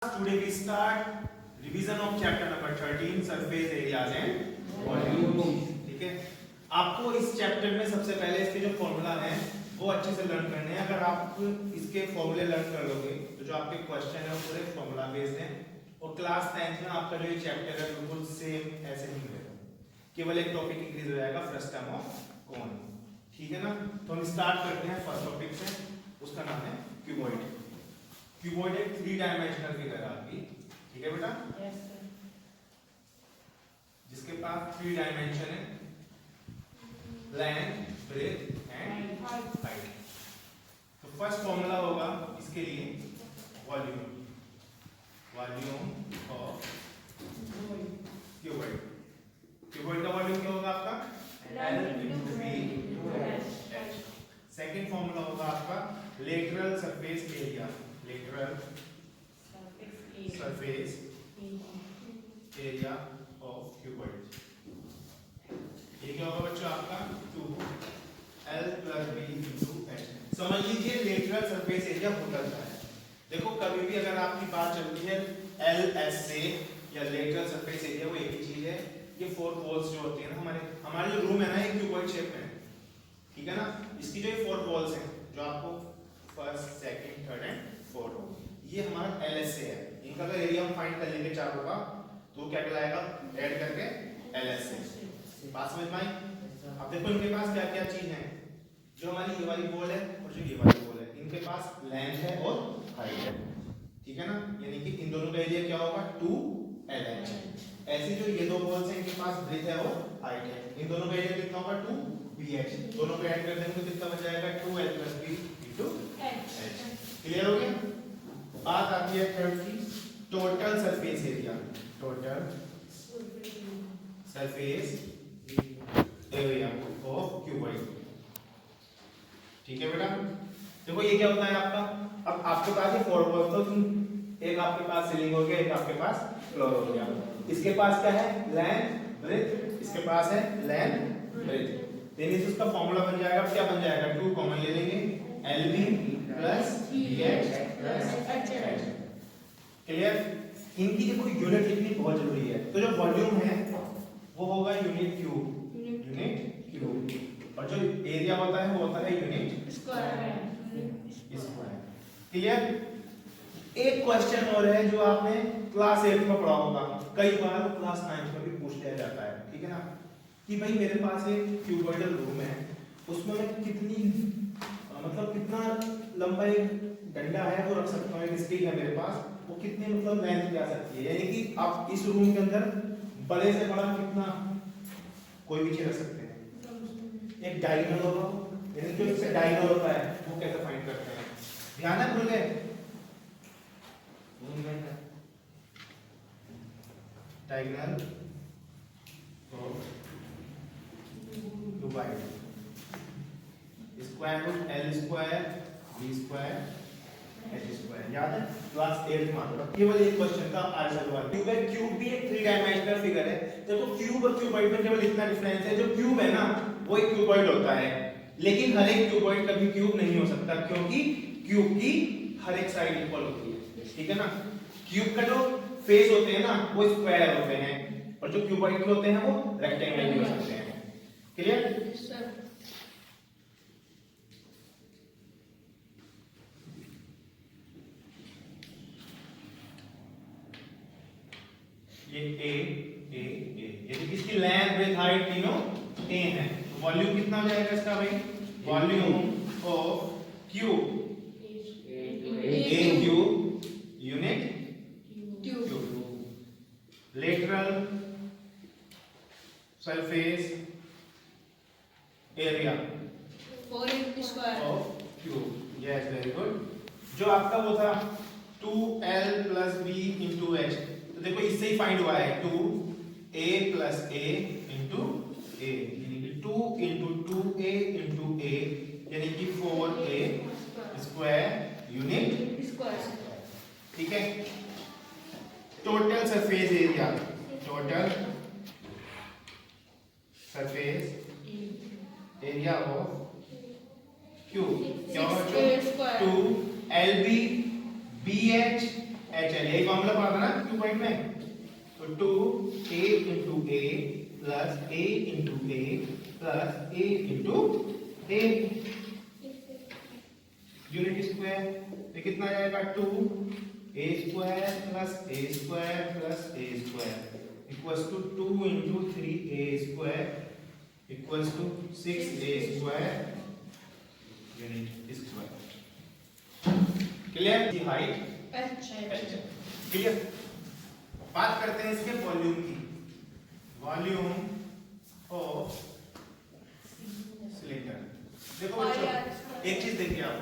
Today we start revision of chapter number 13 surface areas and volumes. ठीक है, आपको इस चैप्टर में सबसे पहले इसके जो फॉर्मूला हैं वो अच्छे से लर्न करने हैं। अगर आप इसके फॉर्मूले लर्न कर लोगे तो जो आपके क्वेश्चन है वो पूरे फॉर्मूला बेस्ड हैं और क्लास 10th में आपका जो ये चैप्टर है बिल्कुल सेम ऐसे ही मिलेगा, केवल एक टॉपिक इंक्रीज हो जाएगा, फ्रस्टम ऑफ कोन। ठीक है ना, तो हम स्टार्ट करते हैं फर्स्ट टॉपिक से, उसका नाम है क्यूबॉइड। क्यूबॉइड एक 3 डायमेंशनल फिगर है आपकी, ठीक है बेटा? Yes sir. जिसके पास 3 डायमेंशन है, लेंथ, ब्रेथ एंड हाइट। तो फर्स्ट फॉर्मूला होगा इसके लिए volume, volume of cuboid. Cuboid का वॉल्यूम क्या होगा आपका? L into V into H। Second formula होगा आपका lateral surface area, lateral surface area of cuboid. ये क्या होगा बच्चों आपका 2L plus B into H। समझ लीजिए लेटरल सरफेस एरिया होता क्या है। देखो कभी भी अगर आपकी बात चलती है LS से या लेटरल सरफेस एरिया, वो एक ही चीज है। ये 4 वॉल्स जो होती है ना, हमारे जो रूम है ना, ये क्यूबॉइड शेप में है, ठीक है ना। इसकी जो ये 4 वॉल्स हैं जो आपको first, second, third and fourth, ये हमारा LS से है। इनका अगर एरिया हम फाइंड कर लेंगे चारों का तो क्या कहलाएगा? ऐड करके LS से। बात समझ में आई? अब देखो इनके पास क्या क्या चीज है। जो हमारी ये वाली वॉल है और जो ये वाली वॉल है, इनके पास लेंथ है और हाइट है, ठीक है ना। यानी कि इन दोनों का एरिया क्या होगा? 2LH। ऐसी जो ये दो वॉल्स हैं इनके पास ब्रेथ है और हाइट है, इन दोनों का एरिया कितना होगा? 2BH। दोनों को ऐड कर देंगे तो कितना बच जाएगा? 2L plus B into H। Clear हो गया? बात आती है थर्ड की, total surface area. Total surface area of cuboid, ठीक है बेटा। देखो ये क्या होता है आपका, अब आपके पास ये 4 वॉल्स, तो एक आपके पास सीलिंग हो गया, एक आपके पास फ्लोर हो गया। इसके पास क्या है? Length, breadth. इसके पास है लेंथ, ब्रेथ। यानी उसका फॉर्मूला बन जाएगा, क्या बन जाएगा? 2 कॉमन ले लेंगे, LB plus BH plus H। Clear? इनकी देखो यूनिट लिखनी बहुत जरूरी है। तो जो वॉल्यूम है वो होगा यूनिट क्यूब, यूनिट क्यूब, और जो एरिया होता है वो होता है यूनिट स्क्वायर। क्लियर? एक क्वेश्चन और है जो आपने क्लास 8 में पढ़ा होगा, कई बार क्लास 9 में भी पूछ लिया जाता है, ठीक है ना, कि भाई मेरे पास एक क्यूबॉइडल रूम है, उसमें मैं कितनी मतलब कितना लंबा एक डंडा है वो रख सकता हूँ, एक स्टिक है मेरे पास, वो कितनी मतलब लेंथ क्या सकती है। यानी कि आप इस रूम के अंदर बड़े से बड़ा कितना कोई भी चीज रख सकते हैं। एक डायगोनल होगा, यानी जो इससे डायगोनल होता है वो कैसे फाइंड करते हैं? ध्यान है? भूल गए? Diagonal of cuboid, square root L square B square H square. याद है? क्लास 8 में केवल एक क्वेश्चन का आंसर हुआ। क्यूब भी एक 3 डायमेंशनल फिगर है। देखो क्यूब और क्यूबॉइड में केवल इतना डिफरेंस है, जो क्यूब है ना वो एक क्यूबॉइड होता है, लेकिन हर एक क्यूबॉइड कभी क्यूब नहीं हो सकता, क्योंकि क्यूब की हर एक साइड इक्वल होती है, ठीक है ना। क्यूब का जो फेस होते हैं ना वो स्क्वायर होते हैं, और जो क्यूबॉइड के होते हैं वो रेक्टेंगल हो सकते हैं। क्लियर? सर ये यदि इसकी लेंथ, ब्रेथ, हाइट तीनों A है, तो वॉल्यूम कितना हो जाएगा इसका भाई? Volume of cube A cube unit cube. Lateral surface area 4 square of cube. Yes, very good. जो आपका वो था 2L plus B into H, तो देखो इससे ही फाइंड हुआ है 2A plus A into A, यानी कि 2 into 2A into A, यानी कि 4A स्क्वायर यूनिट स्क्वायर, ठीक है। Total surface area, total surface area of cube क्या होगा? 2 LB BH HL, यही फॉर्मूला पढ़ा था ना क्यूबॉइड में। तो 2a into a plus a into a plus a into a unit square, ये कितना आ जाएगा 2a square plus a square plus a square equals to 2 into 3a square equals to 6a square unit square. Clear? की height H clear. बात करते हैं इसके volume की। Volume of cylinder. देखो बच्चों, एक चीज देखिए आप,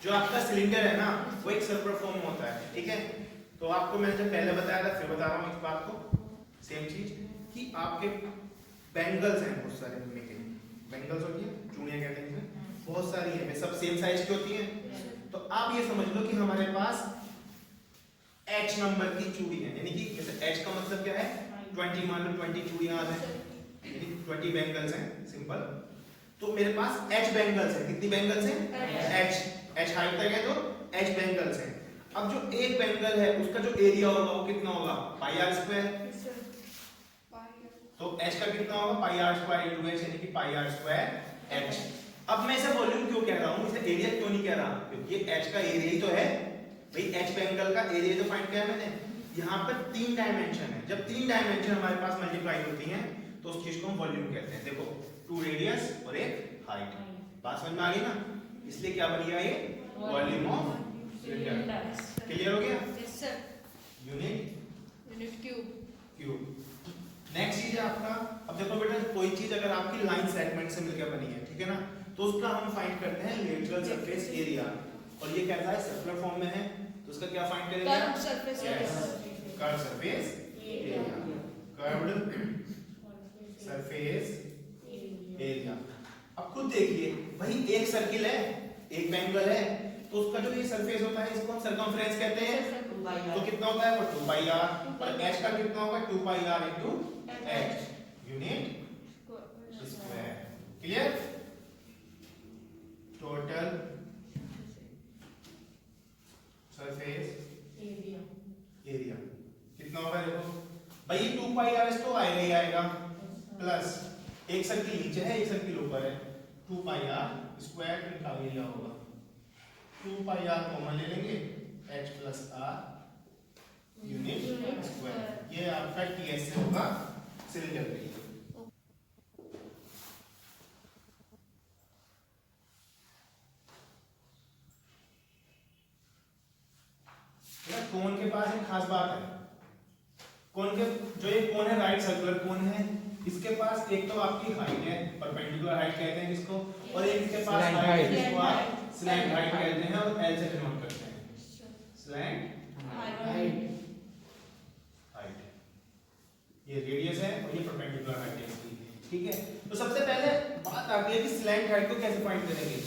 जो आपका सिलेंडर है ना वो एक सर्कुलर फॉर्म में होता है, ठीक है। तो आपको मैंने जब पहले बताया था, फिर बता रहा हूँ इस बात को, सेम चीज कि आपके बैंगल्स हैं बहुत सारे, बैंगल्स होती है, चूड़ियां कहते हैं इसे, बहुत सारी है, सब सेम साइज की होती हैं। तो आप ये समझ लो कि हमारे पास H नंबर की चूड़ी है, यानी कि जैसे H का मतलब क्या है 20, मान लो 20 चूड़ियां हैं, यानी 20 बैंगल्स हैं, सिंपल। तो मेरे पास H बैंगल्स हैं, कितनी बैंगल्स हैं H हाइट तक है तो H बैंगल्स हैं। अब जो एक बैंगल है उसका जो एरिया होगा वो कितना होगा पाई r स्क्वायर। तो H का कितना होगा पाई r स्क्वायर इनटू H, यानी कि पाई r स्क्वायर H। अब मैं इसे वॉल्यूम क्यों कह रहा हूं, इसे एरिया क्यों नहीं कह रहा, क्योंकि H का एरिया ही तो है भाई, H बैंगल का एरिया तो फाइंड किया है मैंने। यहाँ पर 3 डायमेंशन है, जब 3 डायमेंशन हमारे पास मल्टीप्लाई होती हैं तो उस चीज को हम वॉल्यूम कहते हैं। देखो 2 रेडियस और एक हाइट, बात समझ में आ गई ना, इसलिए क्या बन गया ये वॉल्यूम ऑफ सिलेंडर। क्लियर हो गया? Yes sir. Unit Cube. Cube. Next चीज है आपका, अब देखो बेटा कोई चीज अगर आपकी लाइन सेगमेंट से मिलकर बनी है, ठीक है ना, तो उसका हम फाइंड करते हैं लेटरल सरफेस एरिया, और ये कैसा है सर्कुलर फॉर्म में है, तो उसका क्या फाइंड करेंगे? Curved surface area. Curve surface area, curved surface area. अब खुद देखिए भाई, एक सर्किल है, एक बैंगल है, तो उसका जो ये सरफेस होता है इसको हम सर्कमफ्रेंस कहते हैं। तो कितना होता है वो 2 पाई r, और h का कितना होगा 2 पाई r into h unit square. Clear? Total surface area कितना होगा, देखो भाई ये 2 पाई r तो आएगा ही आएगा, प्लस एक सर्किल नीचे है एक सर्किल ऊपर है, 2 पाई r स्क्वायर इनका एरिया होगा, 2 पाई r कॉमन ले लेंगे, h plus r unit square. ये आपका ts से होगा सिलेंडर के लिए। कोन के पास एक खास बात है, कोन के जो ये कोन है राइट सर्कुलर कोन है, इसके पास एक तो आपकी हाइट है, परपेंडिकुलर हाइट कहते हैं इसको, और एक इसके पास हाइट है जिसको आप स्लैंट हाइट कहते हैं और L से डिनोट करते हैं, स्लैंट हाइट। ये रेडियस है और ये परपेंडिकुलर हाइट है इसकी, ठीक है। तो सबसे पहले बात आती है कि स्लैंट हाइट को कैसे फाइंड करेंगे।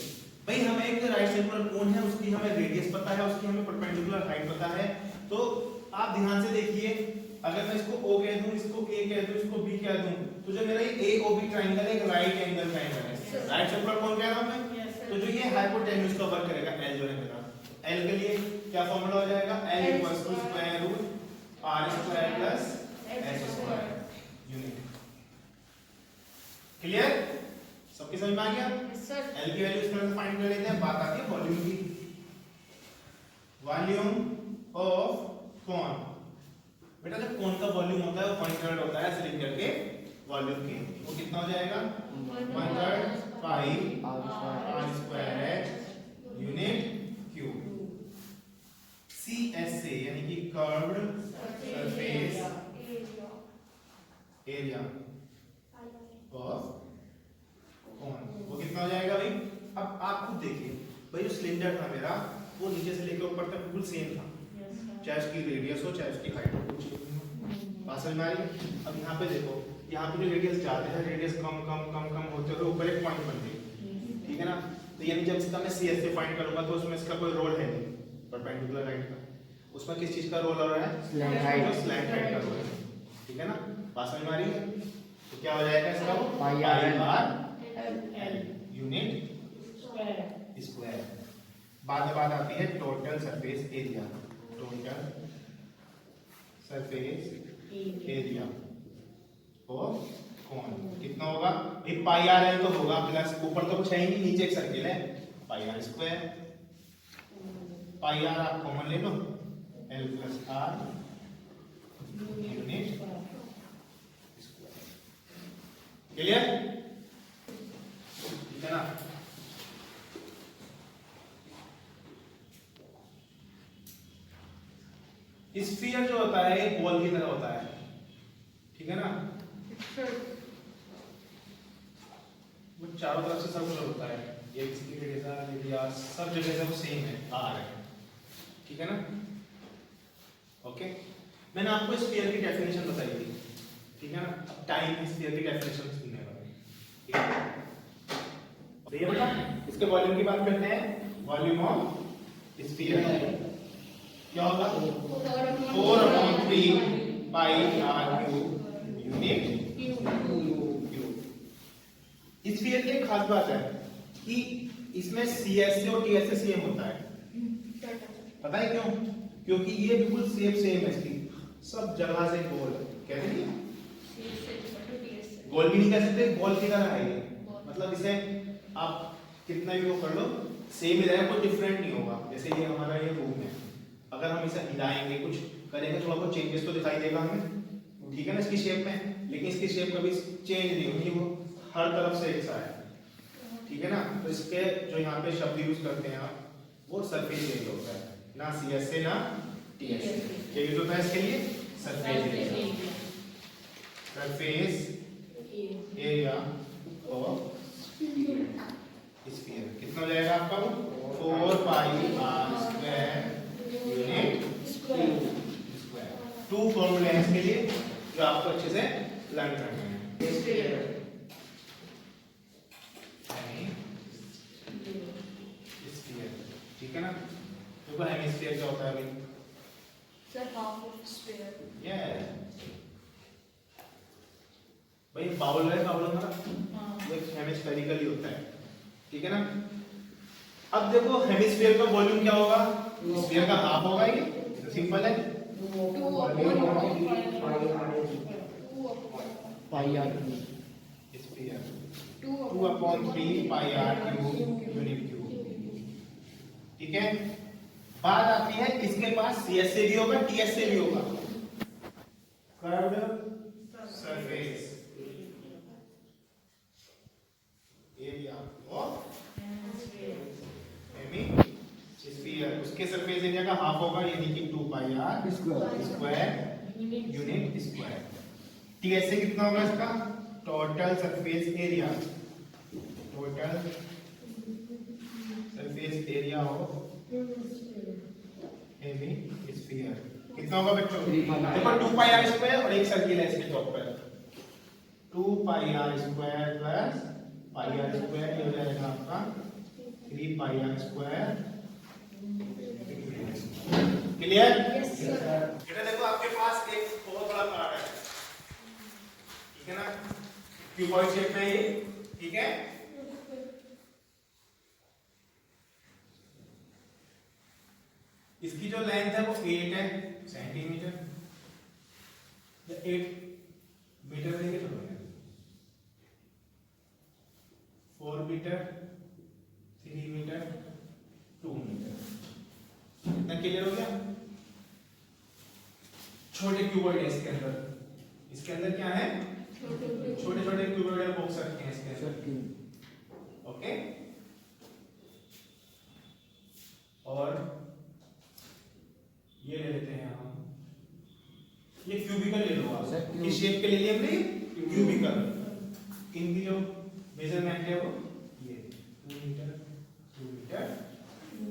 भाई हमें एक राइट सर्कुलर कोन है, उसकी हमें रेडियस पता है, उसकी हमें परपेंडिकुलर हाइट पता है। तो आप ध्यान से देखिए, अगर मैं इसको O कह दूं, इसको A कह दूं, इसको B कह दूं, तो जो मेरा ये AOB ट्रायंगल है एक राइट एंगल ट्रायंगल है, राइट सर्कुलर कोन कह रहा हूं मैं। तो जो ये हाइपोटेन्यूज का वर्क करेगा L जो है मेरा, L के लिए क्या फार्मूला हो जाएगा, L equals to square root r square plus h square unit. Clear? सबके समझ में आ गया? Yes sir. L की वैल्यू इस तरह से फाइंड कर लेते हैं। बात आती है वॉल्यूम की। वॉल्यूम ऑफ कोन, बेटा जब कोन का वॉल्यूम होता है वो 1/3 होता है सिलेंडर के वॉल्यूम के, वो कितना हो जाएगा 1/3 पाई r square h unit cube. CS से यानी कि curved surface area of cone, वो कितना हो जाएगा भाई। अब आप खुद देखिए भाई, जो सिलेंडर था मेरा वो नीचे से लेकर ऊपर तक बिल्कुल सेम था, चाहे उसकी रेडियस हो चाहे उसकी हाइट हो, कुछ बात समझ में आ रही है। अब यहाँ पे देखो, यहाँ पे जो रेडियस जाते हैं, रेडियस कम कम कम कम होते हुए ऊपर एक पॉइंट बन गई, ठीक है ना। तो यानी जब इसका मैं CS से फाइंड करूंगा तो उसमें इसका कोई रोल है नहीं परपेंडिकुलर हाइट का, उसमें किस चीज का रोल हो रहा है, स्लैंट हाइट का रोल है, ठीक है ना। बात समझ में आ रही है। तो क्या हो जाएगा इसका, पाई r यूनिट स्क्वायर। बाद में बात आती है total surface area, total surface area और कौन कितना होगा एक पाई आर एल तो होगा प्लस ऊपर तो कुछ है ही नहीं नीचे एक सर्किल है pi r square pi r आप कॉमन ले लो l plus r unit clear ठीक है ना स्फीयर जो होता है एक बॉल की तरह होता है ठीक है ना वो चारों तरफ से सर्कुलर होता है ये किसी के जैसा रेडियस सब जगह से वो सेम है आर है ठीक है ना ओके मैंने आपको स्फीयर की डेफिनेशन बताई थी ठीक है ना अब टाइम स्फीयर की डेफिनेशन सुनने वाले ठीक है तो ये बेटा इसके वॉल्यूम की बात करते हैं वॉल्यूम ऑफ स्फीयर क्या होगा 4/3 पाई आर क्यूब यूनिट स्फीयर की एक खास बात है कि इसमें सीएस और टीएस से सेम होता है पता है क्यों क्योंकि ये बिल्कुल सेम है इसकी सब जगह से गोल कहते हैं गोल भी नहीं कह सकते गोल की तरह है ये मतलब इसे आप कितना भी वो कर लो सेम ही रहेगा कोई डिफरेंट नहीं होगा जैसे ये हमारा ये रूम है अगर हम इसे हिलाएंगे कुछ करेंगे थोड़ा बहुत चेंजेस तो दिखाई देगा हमें ठीक है ना इसकी शेप में लेकिन इसकी शेप कभी चेंज नहीं होगी वो हर तरफ से एक सा है ठीक है ना तो इसके जो यहाँ पे शब्द यूज करते हैं आप वो सरफेस एरिया होता है ना सीएस से ना टीएस से क्या यूज होता है इसके लिए surface area surface area of sphere कितना हो जाएगा आपका वो 4 pi r square unit square two फॉर्मूले हैं इसके लिए जो आपको अच्छे से लर्न करने हैं ठीक है ना देखो हेमिस्फीयर क्या होता है अभी sir half of sphere yes भाई बाउल है बाउल हमारा वो एक हेमिस्फेरिकल ही होता है ठीक है ना अब देखो हेमिस्फीयर का वॉल्यूम क्या होगा स्फीयर का हाफ होगा ये सिंपल है pi r sphere 2/3 pi r cube unit cube ठीक है बात आती है इसके पास सीएस से भी होगा टीएस से भी होगा curved surface area of hemisphere उसके सरफेस एरिया का हाफ होगा यानी कि 2 pi r square unit square TS से कितना होगा इसका total surface area total surface area of hemisphere कितना होगा बच्चों देखो 2 पाई आर स्क्वायर और एक सर्किल है इसके टॉप पर 2 pi r square plus pi r square ये हो जाएगा आपका 3 pi r square clear yes sir बेटा देखो आपके पास एक बहुत बड़ा कार्ड है ठीक है ना क्यूबॉइड शेप में ये ठीक है इसकी जो लेंथ है वो 8 है सेंटीमीटर 8 मीटर लेंगे तो 4 मीटर 3 मीटर 2 मीटर इतना क्लियर हो गया छोटे क्यूबॉइड है इसके अंदर क्या है छोटे छोटे क्यूबॉइड बॉक्स रखे हैं इसके अंदर ओके और ये ले लेते हैं हम ये क्यूबिकल ले लो आप इस शेप के ले लिए हमने क्यूबिकल इनकी जो मेजरमेंट है वो ये 2 मीटर 2 मीटर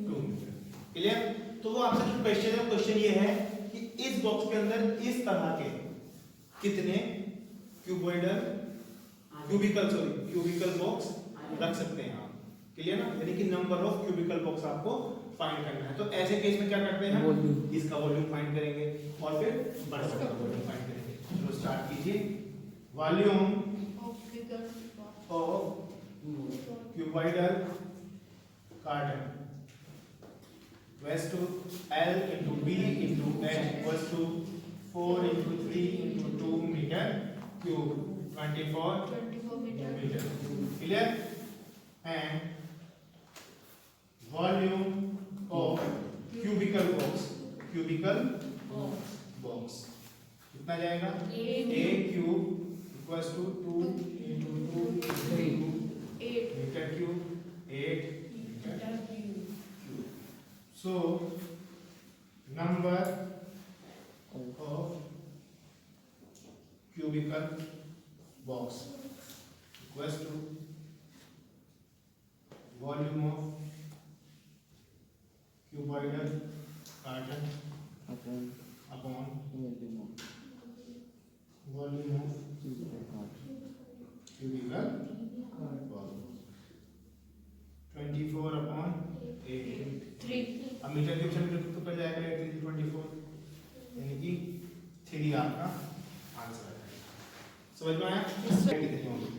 2 मीटर क्लियर तो वो आपसे जो क्वेश्चन है क्वेश्चन ये है कि इस बॉक्स के अंदर इस तरह के कितने क्यूबिकल बॉक्स रख सकते हैं आप क्लियर ना यानी कि नंबर ऑफ क्यूबिकल बॉक्स आपको फाइंड करना है तो ऐसे केस में क्या करते हैं हम इसका वॉल्यूम फाइंड करेंगे और फिर बड़ा का वॉल्यूम फाइंड करेंगे चलो स्टार्ट कीजिए volume of cuboidal carton was to L into B into H equals to 4 into 3 into 2 meter cube 24 24 meter. meter. Clear? And volume of cubical box कितना जाएगा? A cube equals to 2 into 2 into 8 meter cube 8 meter cube. So number of cubical box equals to volume of cuboidal carton upon volume of cubical box 24 upon 8. 3 अब metre cube से metre cube तो कर जाएगा 8 into 24 यानी कि 3 आपका answer है। समझ में आया? Yes, sir. कितनी होगी?